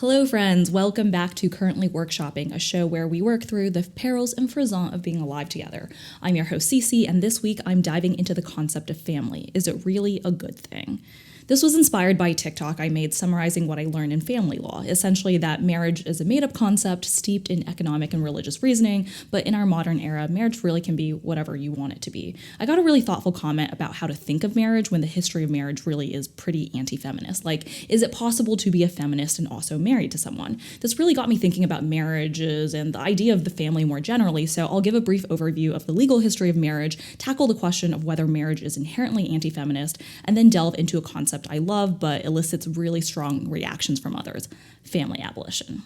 Hello friends, welcome back to Currently Workshopping, a show where we work through the perils and frisson of being alive together. I'm your host Cece, and this week I'm diving into the concept of family. Is it really a good thing? This was inspired by a TikTok I made summarizing what I learned in family law, essentially that marriage is a made-up concept steeped in economic and religious reasoning, but in our modern era, marriage really can be whatever you want it to be. I got a really thoughtful comment about how to think of marriage when the history of marriage really is pretty anti-feminist. Like, is it possible to be a feminist and also married to someone? This really got me thinking about marriages and the idea of the family more generally, so I'll give a brief overview of the legal history of marriage, tackle the question of whether marriage is inherently anti-feminist, and then delve into a concept I love but elicits really strong reactions from others: family abolition.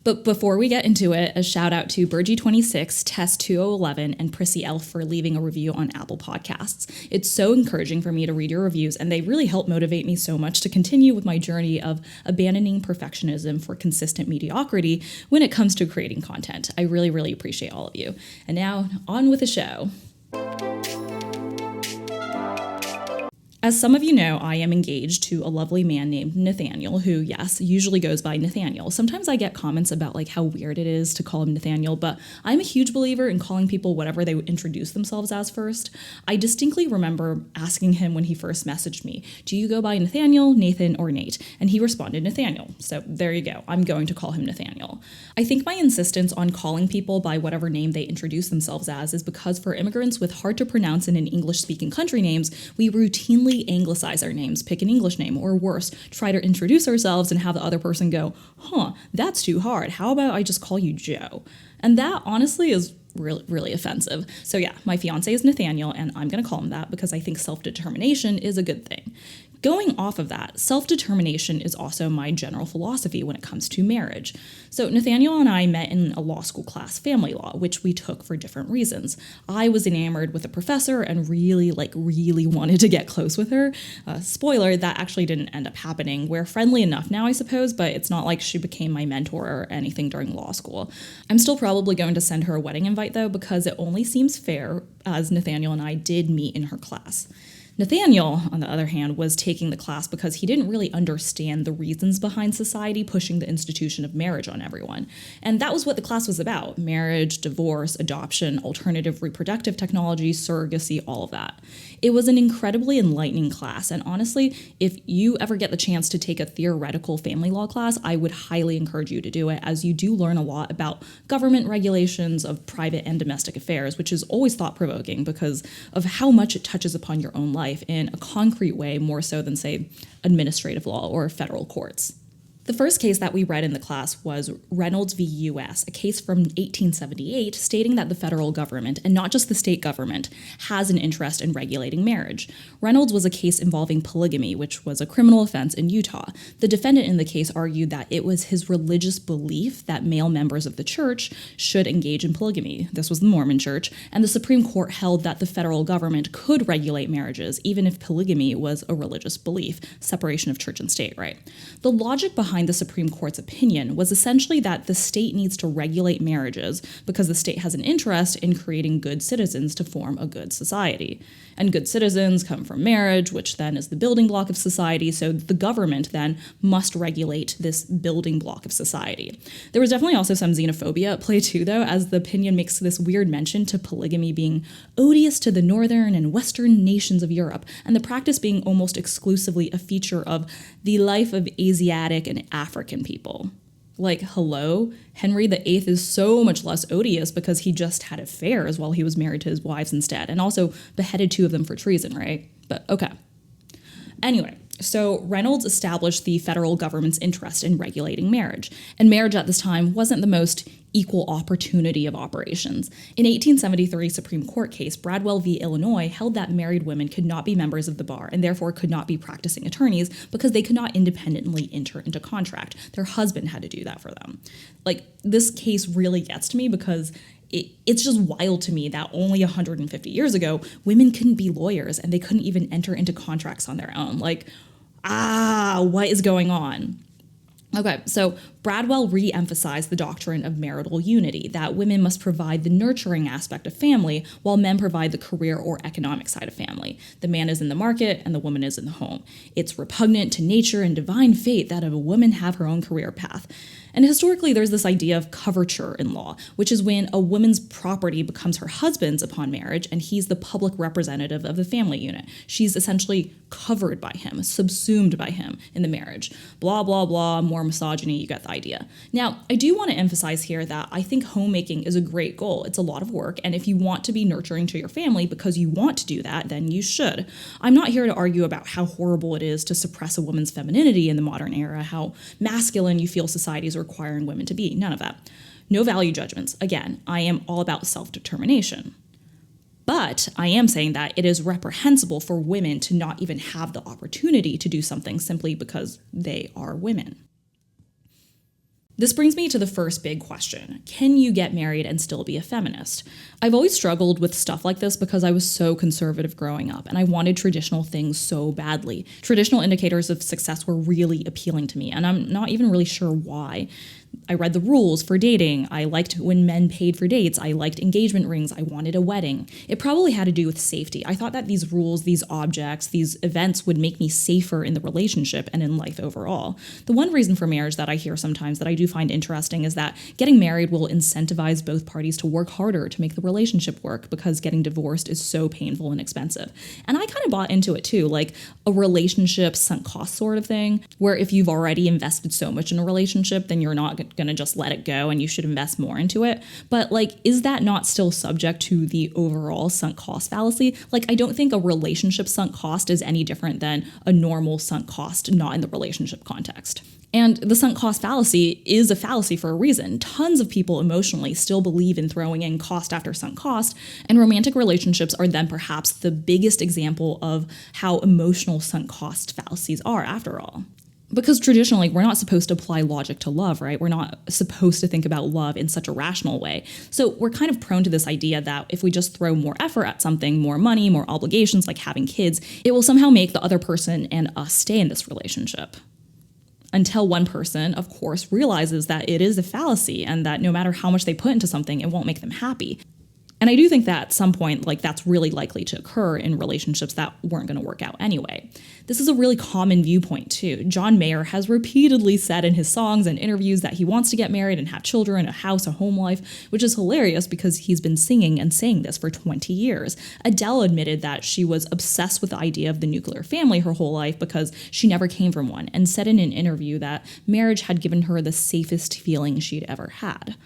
But before we get into it, a shout out to Burgie26, Test 2011, and Prissy Elf for leaving a review on Apple Podcasts. It's so encouraging for me to read your reviews, and they really help motivate me so much to continue with my journey of abandoning perfectionism for consistent mediocrity when it comes to creating content. I really, really appreciate all of you. And now, on with the show. As some of you know, I am engaged to a lovely man named Nathaniel, who, yes, usually goes by Nathaniel. Sometimes I get comments about how weird it is to call him Nathaniel, but I'm a huge believer in calling people whatever they introduce themselves as first. I distinctly remember asking him when he first messaged me, do you go by Nathaniel, Nathan, or Nate? And he responded Nathaniel. So there you go. I'm going to call him Nathaniel. I think my insistence on calling people by whatever name they introduce themselves as is because for immigrants with hard to pronounce and in English-speaking country names, we routinely anglicize our names, pick an English name, or worse, try to introduce ourselves and have the other person go, that's too hard. How about I just call you Joe? And that honestly is really offensive. So yeah, my fiance is Nathaniel, and I'm going to call him that because I think self-determination is a good thing. Going off of that, self-determination is also my general philosophy when it comes to marriage. So Nathaniel and I met in a law school class, family law, which we took for different reasons. I was enamored with a professor and really wanted to get close with her. Spoiler, that actually didn't end up happening. We're friendly enough now, I suppose, but it's not like she became my mentor or anything during law school. I'm still probably going to send her a wedding invite though, because it only seems fair as Nathaniel and I did meet in her class. Nathaniel, on the other hand, was taking the class because he didn't really understand the reasons behind society pushing the institution of marriage on everyone. And that was what the class was about: marriage, divorce, adoption, alternative reproductive technology, surrogacy, all of that. It was an incredibly enlightening class, and honestly, if you ever get the chance to take a theoretical family law class, I would highly encourage you to do it, as you do learn a lot about government regulations of private and domestic affairs, which is always thought-provoking because of how much it touches upon your own life in a concrete way, more so than, say, administrative law or federal courts. The first case that we read in the class was Reynolds v. U.S., a case from 1878 stating that the federal government, and not just the state government, has an interest in regulating marriage. Reynolds was a case involving polygamy, which was a criminal offense in Utah. The defendant in the case argued that it was his religious belief that male members of the church should engage in polygamy. This was the Mormon Church, and the Supreme Court held that the federal government could regulate marriages, even if polygamy was a religious belief, separation of church and state, right? The logic behind the Supreme Court's opinion was essentially that the state needs to regulate marriages because the state has an interest in creating good citizens to form a good society. And good citizens come from marriage, which then is the building block of society, so the government then must regulate this building block of society. There was definitely also some xenophobia at play too, though, as the opinion makes this weird mention to polygamy being odious to the northern and western nations of Europe, and the practice being almost exclusively a feature of the life of Asiatic and African people. Like, hello? Henry VIII is so much less odious because he just had affairs while he was married to his wives instead, and also beheaded 2 of them for treason, right? But okay. Anyway, so Reynolds established the federal government's interest in regulating marriage, and marriage at this time wasn't the most equal opportunity of operations. In 1873 Supreme Court case, Bradwell v. Illinois held that married women could not be members of the bar and therefore could not be practicing attorneys because they could not independently enter into contract. Their husband had to do that for them. This case really gets to me because it's just wild to me that only 150 years ago, women couldn't be lawyers and they couldn't even enter into contracts on their own. What is going on? Okay, so Bradwell re-emphasized the doctrine of marital unity, that women must provide the nurturing aspect of family while men provide the career or economic side of family. The man is in the market and the woman is in the home. It's repugnant to nature and divine fate that a woman have her own career path. And historically, there's this idea of coverture in law, which is when a woman's property becomes her husband's upon marriage, and he's the public representative of the family unit. She's essentially covered by him, subsumed by him in the marriage. Blah, blah, blah, more misogyny, you get the idea. Now, I do want to emphasize here that I think homemaking is a great goal. It's a lot of work, and if you want to be nurturing to your family because you want to do that, then you should. I'm not here to argue about how horrible it is to suppress a woman's femininity in the modern era, how masculine you feel society is requiring women to be. None of that. No value judgments. Again, I am all about self-determination. But I am saying that it is reprehensible for women to not even have the opportunity to do something simply because they are women. This brings me to the first big question. Can you get married and still be a feminist? I've always struggled with stuff like this because I was so conservative growing up and I wanted traditional things so badly. Traditional indicators of success were really appealing to me, and I'm not even really sure why. I read the rules for dating. I liked when men paid for dates. I liked engagement rings. I wanted a wedding. It probably had to do with safety. I thought that these rules, these objects, these events would make me safer in the relationship and in life overall. The one reason for marriage that I hear sometimes that I do find interesting is that getting married will incentivize both parties to work harder to make the relationship work because getting divorced is so painful and expensive. And I kind of bought into it too, like a relationship sunk cost sort of thing, where if you've already invested so much in a relationship, then you're not going to just let it go and you should invest more into it. But like, is that not still subject to the overall sunk cost fallacy? Like, I don't think a relationship sunk cost is any different than a normal sunk cost not in the relationship context. And the sunk cost fallacy is a fallacy for a reason. Tons of people emotionally still believe in throwing in cost after sunk cost, and romantic relationships are then perhaps the biggest example of how emotional sunk cost fallacies are after all. Because traditionally, we're not supposed to apply logic to love, right? We're not supposed to think about love in such a rational way. So we're kind of prone to this idea that if we just throw more effort at something, more money, more obligations, like having kids, it will somehow make the other person and us stay in this relationship. Until one person, of course, realizes that it is a fallacy and that no matter how much they put into something, it won't make them happy. And I do think that at some point, like, that's really likely to occur in relationships that weren't going to work out anyway. This is a really common viewpoint too. John Mayer has repeatedly said in his songs and interviews that he wants to get married and have children, a house, a home life, which is hilarious because he's been singing and saying this for 20 years. Adele admitted that she was obsessed with the idea of the nuclear family her whole life because she never came from one, and said in an interview that marriage had given her the safest feeling she'd ever had.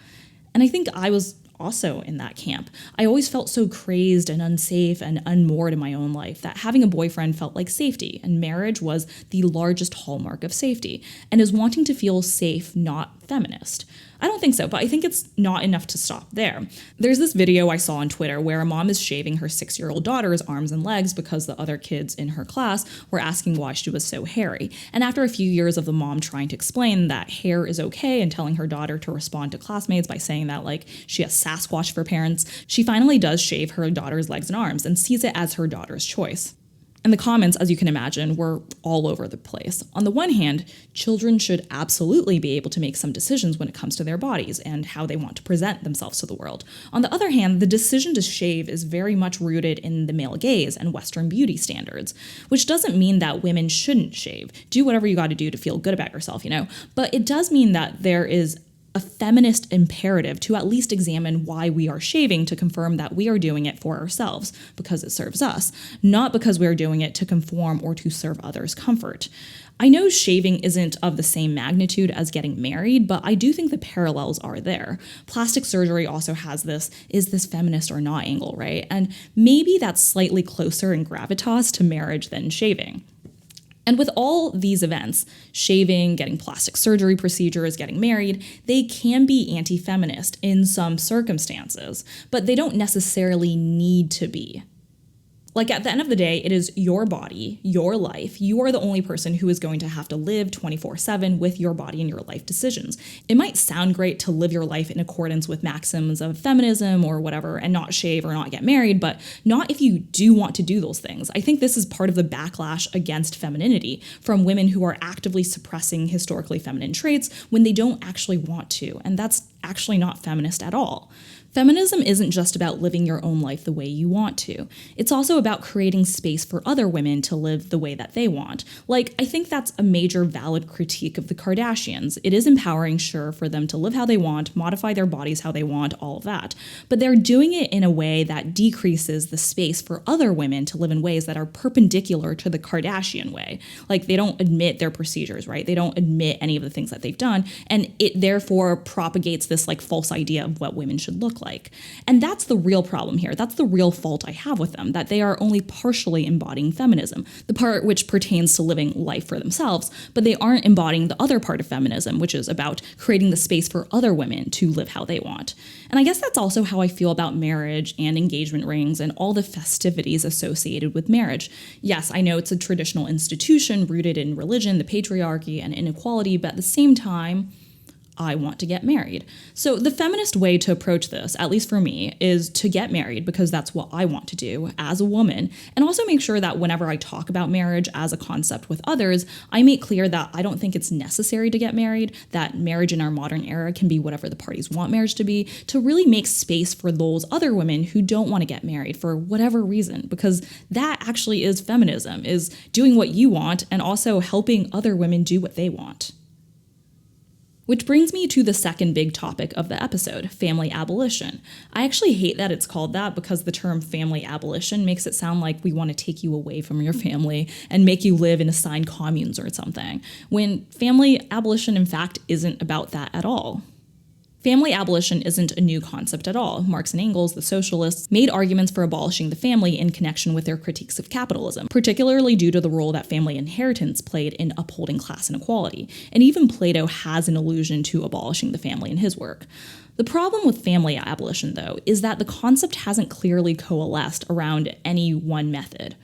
And I think I was also in that camp. I always felt so crazed and unsafe and unmoored in my own life that having a boyfriend felt like safety, and marriage was the largest hallmark of safety. And is wanting to feel safe not feminist? I don't think so, but I think it's not enough to stop there. There's this video I saw on Twitter where a mom is shaving her 6-year-old daughter's arms and legs because the other kids in her class were asking why she was so hairy. And after a few years of the mom trying to explain that hair is okay and telling her daughter to respond to classmates by saying that, like, she has Sasquatch for parents, she finally does shave her daughter's legs and arms and sees it as her daughter's choice. And the comments, as you can imagine, were all over the place. On the one hand, children should absolutely be able to make some decisions when it comes to their bodies and how they want to present themselves to the world. On the other hand, the decision to shave is very much rooted in the male gaze and Western beauty standards, which doesn't mean that women shouldn't shave. Do whatever you got to do to feel good about yourself, But it does mean that there is a feminist imperative to at least examine why we are shaving to confirm that we are doing it for ourselves because it serves us, not because we are doing it to conform or to serve others' comfort. I know shaving isn't of the same magnitude as getting married, but I do think the parallels are there. Plastic surgery also has this, is this feminist or not angle, right? And maybe that's slightly closer in gravitas to marriage than shaving. And with all these events, shaving, getting plastic surgery procedures, getting married, they can be anti-feminist in some circumstances, but they don't necessarily need to be. Like at the end of the day, it is your body, your life. You are the only person who is going to have to live 24/7 with your body and your life decisions. It might sound great to live your life in accordance with maxims of feminism or whatever and not shave or not get married, but not if you do want to do those things. I think this is part of the backlash against femininity from women who are actively suppressing historically feminine traits when they don't actually want to, and that's actually not feminist at all. Feminism isn't just about living your own life the way you want to. It's also about creating space for other women to live the way that they want. Like, I think that's a major valid critique of the Kardashians. It is empowering, sure, for them to live how they want, modify their bodies how they want, all of that. But they're doing it in a way that decreases the space for other women to live in ways that are perpendicular to the Kardashian way. Like, they don't admit their procedures, right? They don't admit any of the things that they've done, and it therefore propagates this like false idea of what women should look like. And that's the real problem here. That's the real fault I have with them, that they are only partially embodying feminism, the part which pertains to living life for themselves, but they aren't embodying the other part of feminism, which is about creating the space for other women to live how they want. And I guess that's also how I feel about marriage and engagement rings and all the festivities associated with marriage. Yes, I know it's a traditional institution rooted in religion, the patriarchy, and inequality, but at the same time, I want to get married. So the feminist way to approach this, at least for me, is to get married because that's what I want to do as a woman, and also make sure that whenever I talk about marriage as a concept with others, I make clear that I don't think it's necessary to get married, that marriage in our modern era can be whatever the parties want marriage to be, to really make space for those other women who don't want to get married for whatever reason, because that actually is feminism, is doing what you want and also helping other women do what they want. Which brings me to the second big topic of the episode, family abolition. I actually hate that it's called that because the term family abolition makes it sound like we want to take you away from your family and make you live in assigned communes or something, when family abolition, in fact, isn't about that at all. Family abolition isn't a new concept at all. Marx and Engels, the socialists, made arguments for abolishing the family in connection with their critiques of capitalism, particularly due to the role that family inheritance played in upholding class inequality. And even Plato has an allusion to abolishing the family in his work. The problem with family abolition, though, is that the concept hasn't clearly coalesced around any one method.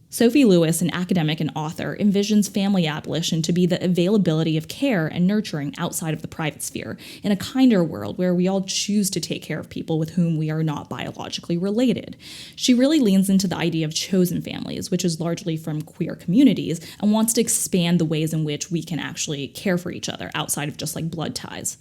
Sophie Lewis, an academic and author, envisions family abolition to be the availability of care and nurturing outside of the private sphere, in a kinder world where we all choose to take care of people with whom we are not biologically related. She really leans into the idea of chosen families, which is largely from queer communities, and wants to expand the ways in which we can actually care for each other outside of just like blood ties.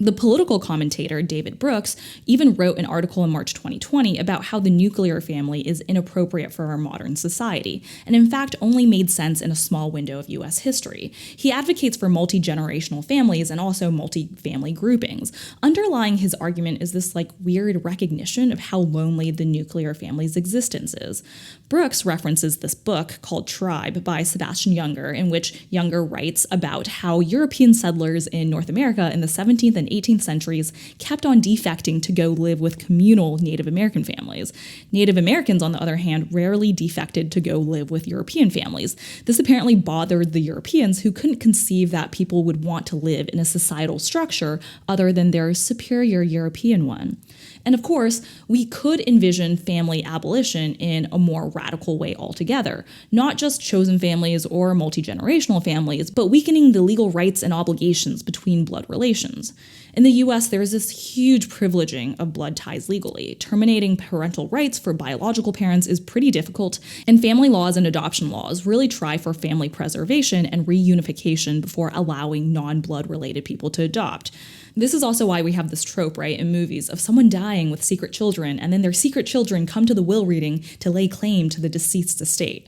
The political commentator David Brooks even wrote an article in March 2020 about how the nuclear family is inappropriate for our modern society, and in fact only made sense in a small window of US history. He advocates for multi-generational families and also multi-family groupings. Underlying his argument is this like weird recognition of how lonely the nuclear family's existence is. Brooks references this book called Tribe by Sebastian Junger, in which Junger writes about how European settlers in North America in the 17th and 18th centuries kept on defecting to go live with communal Native American families. Native Americans, on the other hand, rarely defected to go live with European families. This apparently bothered the Europeans, who couldn't conceive that people would want to live in a societal structure other than their superior European one. And of course, we could envision family abolition in a more radical way altogether, not just chosen families or multi-generational families, but weakening the legal rights and obligations between blood relations. In the US, there is this huge privileging of blood ties legally. Terminating parental rights for biological parents is pretty difficult, and family laws and adoption laws really try for family preservation and reunification before allowing non-blood related people to adopt. This is also why we have this trope, right, in movies of someone dying with secret children, and then their secret children come to the will reading to lay claim to the deceased's estate.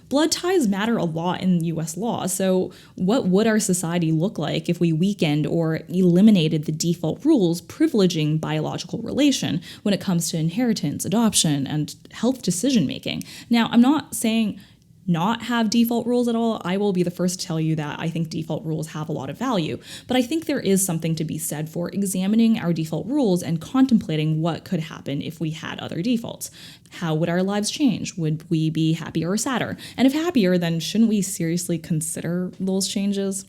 Blood ties matter a lot in US law, so what would our society look like if we weakened or eliminated the default rules privileging biological relation when it comes to inheritance, adoption, and health decision-making? Now, I'm not saying not have default rules at all. I will be the first to tell you that I think default rules have a lot of value, but I think there is something to be said for examining our default rules and contemplating what could happen if we had other defaults. How would our lives change? Would we be happier or sadder? And if happier, then shouldn't we seriously consider those changes?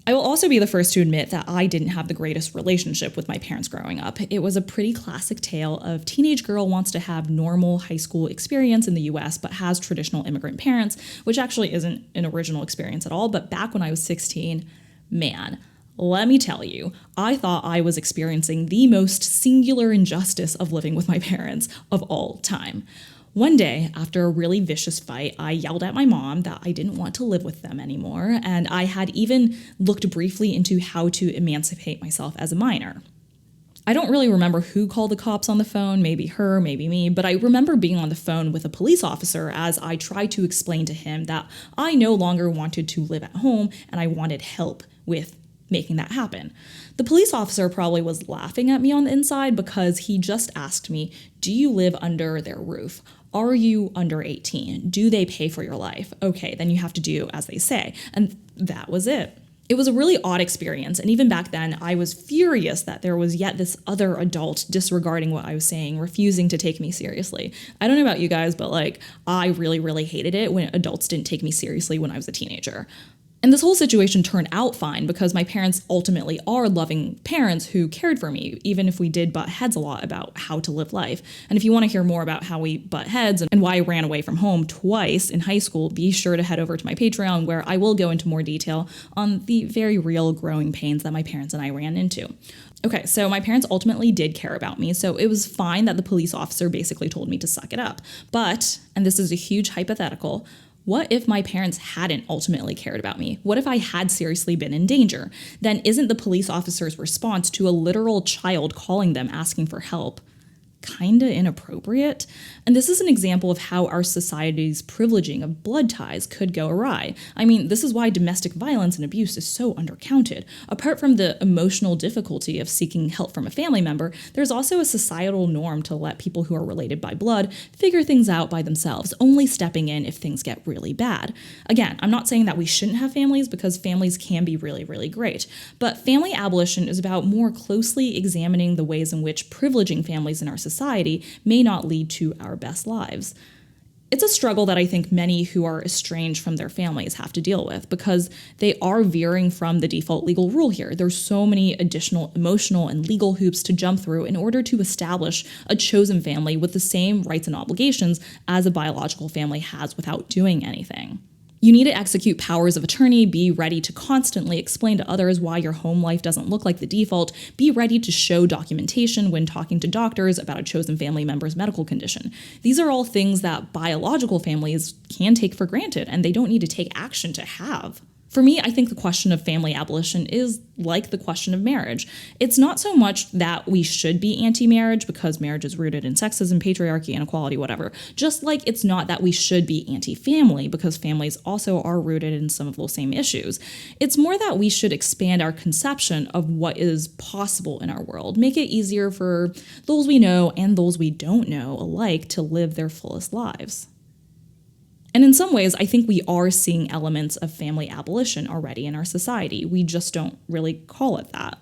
I I will also be the first to admit that I didn't have the greatest relationship with my parents growing up. It was a pretty classic tale of teenage girl wants to have normal high school experience in the US but has traditional immigrant parents, which actually isn't an original experience at all. But back when I was 16, man, let me tell you, I thought I was experiencing the most singular injustice of living with my parents of all time. One day, after a really vicious fight, I yelled at my mom that I didn't want to live with them anymore, and I had even looked briefly into how to emancipate myself as a minor. I don't really remember who called the cops on the phone, maybe her, maybe me, but I remember being on the phone with a police officer as I tried to explain to him that I no longer wanted to live at home and I wanted help with making that happen. The police officer probably was laughing at me on the inside because he just asked me, do you live under their roof? Are you under 18? Do they pay for your life? Okay, then you have to do as they say. And that was it. It was a really odd experience, and even back then, I was furious that there was yet this other adult disregarding what I was saying, refusing to take me seriously. I don't know about you guys, but I really, really hated it when adults didn't take me seriously when I was a teenager. And this whole situation turned out fine because my parents ultimately are loving parents who cared for me, even if we did butt heads a lot about how to live life. And if you want to hear more about how we butt heads and why I ran away from home twice in high school, be sure to head over to my Patreon where I will go into more detail on the very real growing pains that my parents and I ran into. Okay, so my parents ultimately did care about me, so it was fine that the police officer basically told me to suck it up. But, and this is a huge hypothetical, what if my parents hadn't ultimately cared about me? What if I had seriously been in danger? Then isn't the police officer's response to a literal child calling them asking for help kinda inappropriate? And this is an example of how our society's privileging of blood ties could go awry. I mean, this is why domestic violence and abuse is so undercounted. Apart from the emotional difficulty of seeking help from a family member, there's also a societal norm to let people who are related by blood figure things out by themselves, only stepping in if things get really bad. Again, I'm not saying that we shouldn't have families because families can be really, really great, but family abolition is about more closely examining the ways in which privileging families in our society may not lead to our best lives. It's a struggle that I think many who are estranged from their families have to deal with because they are veering from the default legal rule here. There's so many additional emotional and legal hoops to jump through in order to establish a chosen family with the same rights and obligations as a biological family has without doing anything. You need to execute powers of attorney, be ready to constantly explain to others why your home life doesn't look like the default, be ready to show documentation when talking to doctors about a chosen family member's medical condition. These are all things that biological families can take for granted, and they don't need to take action to have. For me, I think the question of family abolition is like the question of marriage. It's not so much that we should be anti-marriage because marriage is rooted in sexism, patriarchy, inequality, whatever. Just like it's not that we should be anti-family because families also are rooted in some of those same issues. It's more that we should expand our conception of what is possible in our world, make it easier for those we know and those we don't know alike to live their fullest lives. And in some ways, I think we are seeing elements of family abolition already in our society. We just don't really call it that.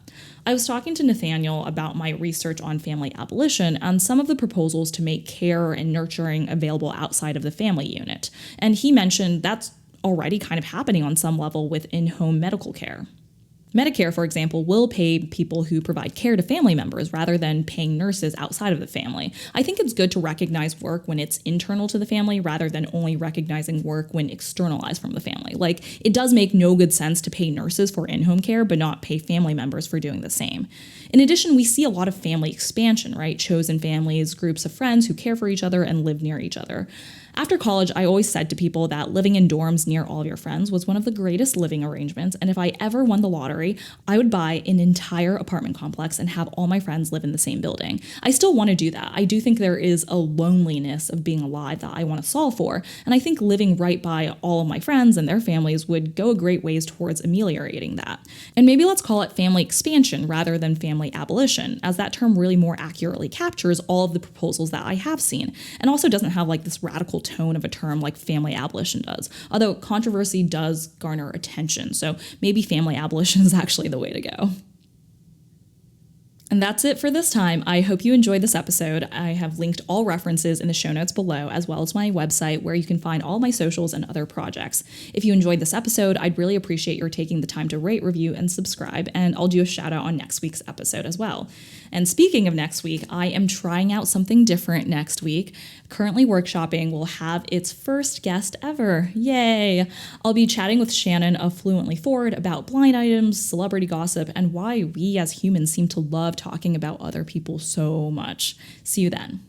I was talking to Nathaniel about my research on family abolition and some of the proposals to make care and nurturing available outside of the family unit. And he mentioned that's already kind of happening on some level with in-home medical care. Medicare, for example, will pay people who provide care to family members rather than paying nurses outside of the family. I think it's good to recognize work when it's internal to the family rather than only recognizing work when externalized from the family. It does make no good sense to pay nurses for in-home care but not pay family members for doing the same. In addition, we see a lot of family expansion, right? Chosen families, groups of friends who care for each other and live near each other. After college, I always said to people that living in dorms near all of your friends was one of the greatest living arrangements, and if I ever won the lottery, I would buy an entire apartment complex and have all my friends live in the same building. I still want to do that. I do think there is a loneliness of being alive that I want to solve for, and I think living right by all of my friends and their families would go a great ways towards ameliorating that. And maybe let's call it family expansion rather than family abolition, as that term really more accurately captures all of the proposals that I have seen, and also doesn't have this radical tone of a term like family abolition does, although controversy does garner attention, so maybe family abolition is actually the way to go. And that's it for this time. I hope you enjoyed this episode. I have linked all references in the show notes below, as well as my website where you can find all my socials and other projects. If you enjoyed this episode, I'd really appreciate your taking the time to rate, review, and subscribe, and I'll do a shout out on next week's episode as well. And speaking of next week, I am trying out something different next week. Currently workshopping will have its first guest ever. Yay! I'll be chatting with Shannon of Fluently Forward about blind items, celebrity gossip, and why we as humans seem to love talking about other people so much. See you then.